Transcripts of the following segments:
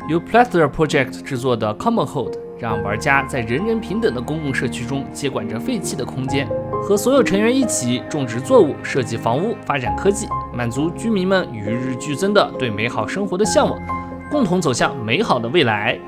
由 Plethora Project 制作的 Common Hold 让玩家在人人平等的公共社区中接管着废弃的空间，和所有成员一起种植作物、设计房屋、发展科技，满足居民们与日俱增的对美好生活的向往，共同走向美好的未来。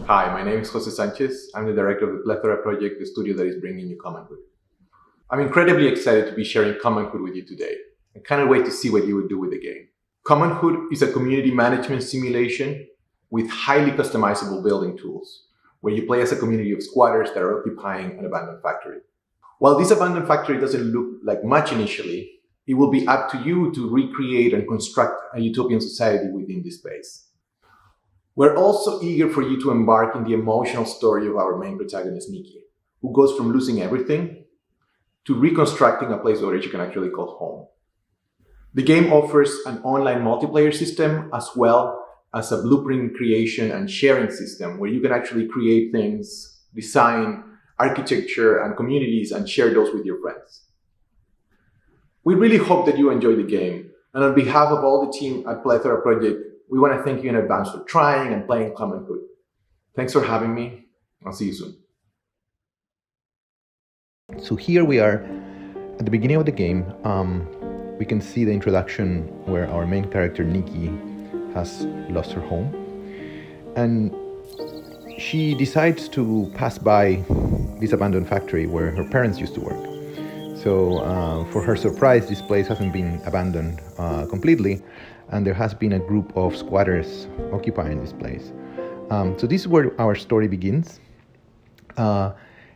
Hi, my name is Jose Sanchez. I'm the director of the Plethora Project, the studio that is bringing you Commonhood. I'm incredibly excited to be sharing Commonhood with you today. I cannot wait to see what you would do with the game. Commonhood is a community management simulation with highly customizable building tools, where you play as a community of squatters that are occupying an abandoned factory. While this abandoned factory doesn't look like much initially, it will be up to you to recreate and construct a utopian society within this space. We're also eager for you to embark in the emotional story of our main protagonist, Nikki, who goes from losing everything to reconstructing a place where she can actually call home. The game offers an online multiplayer system as well as a blueprint creation and sharing system where you can actually create things, design, architecture, and communities and share those with your friends. We really hope that you enjoy the game, and on behalf of all the team at Plethora Project, we want to thank you in advance for trying and playing Commonhood. Thanks for having me. I'll see you soon. So here we are at the beginning of the game. We can see the introduction where our main character Nikki has lost her home, and she decides to pass by this abandoned factory where her parents used to work. So for her surprise, this place hasn't been abandoned completely, and there has been a group of squatters occupying this place. So this is where our story begins.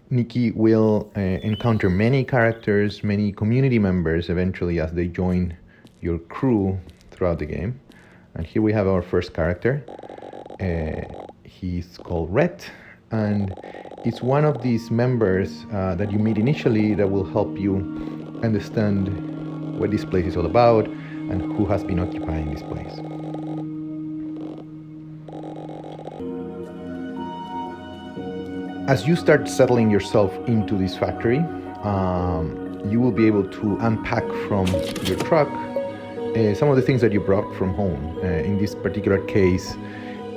Nikki will encounter many characters, many community members eventually as they join your crew throughout the game. And here we have our first character. He's called Rhett, and it's one of these members that you meet initially that will help you understand what this place is all about and who has been occupying this place. As you start settling yourself into this factory, you will be able to unpack from your truck some of the things that you brought from home. In this particular case,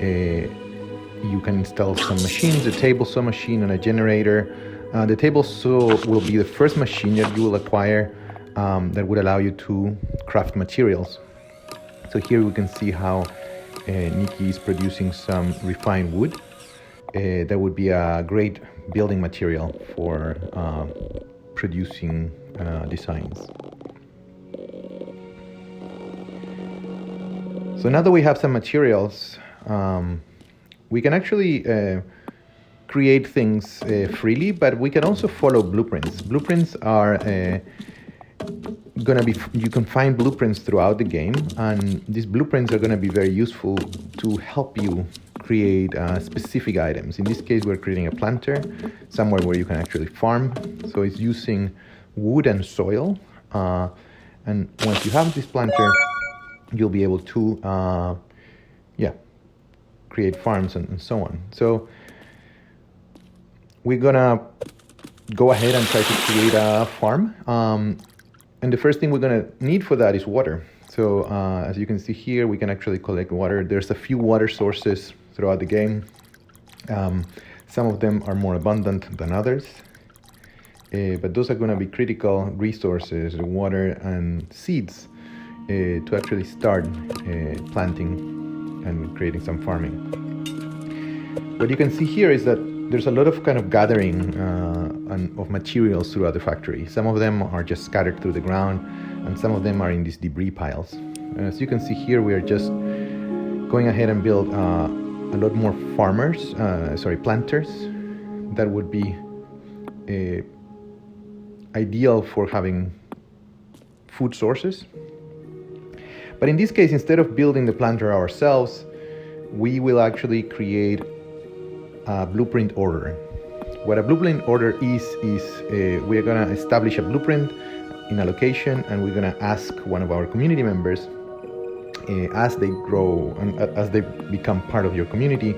you can install some machines, a table saw machine and a generator. The table saw will be the first machine that you will acquire that would allow you to craft materials. So here we can see how Nikki is producing some refined wood. That would be a great building material for producing designs. So now that we have some materials, we can actually create things freely, but we can also follow blueprints. Blueprints are you can find blueprints throughout the game, and these blueprints are going to be very useful to help you create specific items. In this case, we're creating a planter, somewhere where you can actually farm. So it's using wood and soil. And once you have this planter, you'll be able to create farms and so on. So we're gonna go ahead and try to create a farm. And the first thing we're gonna need for that is water. So as you can see here, we can actually collect water. There's a few water sources throughout the game. Some of them are more abundant than others. But those are gonna be critical resources, water and seeds, to actually start planting and creating some farming. What you can see here is that there's a lot of kind of gathering of materials throughout the factory. Some of them are just scattered through the ground, and some of them are in these debris piles. As you can see here, we are just going ahead and build a lot more planters that would be ideal for having food sources. But in this case, instead of building the planter ourselves, we will actually create a blueprint order. What a blueprint order is we're going to establish a blueprint in a location, and we're going to ask one of our community members, as they grow and as they become part of your community,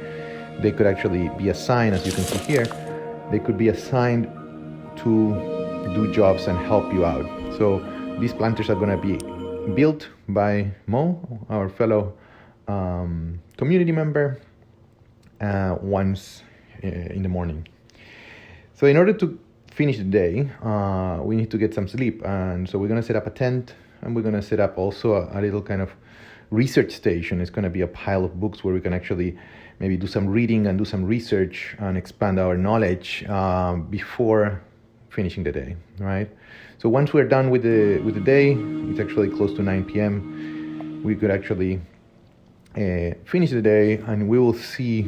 they could actually be assigned, as you can see here, they could be assigned to do jobs and help you out. So these planters are going to be built by Mo, our fellow community member, once in the morning. So in order to finish the day, we need to get some sleep, and so we're going to set up a tent, and we're going to set up also a little kind of research station. It's going to be a pile of books where we can actually maybe do some reading and do some research and expand our knowledge before finishing the day, right? So once we're done with the day, it's actually close to 9 p.m. We could actually finish the day, and we will see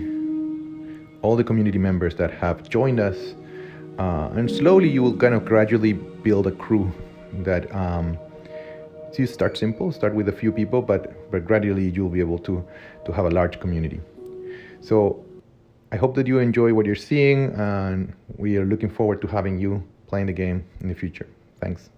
all the community members that have joined us, and slowly you will kind of gradually build a crew that you start simple, start with a few people, but gradually you'll be able to have a large community. So I hope that you enjoy what you're seeing, and we are looking forward to having you playing the game in the future. Thanks.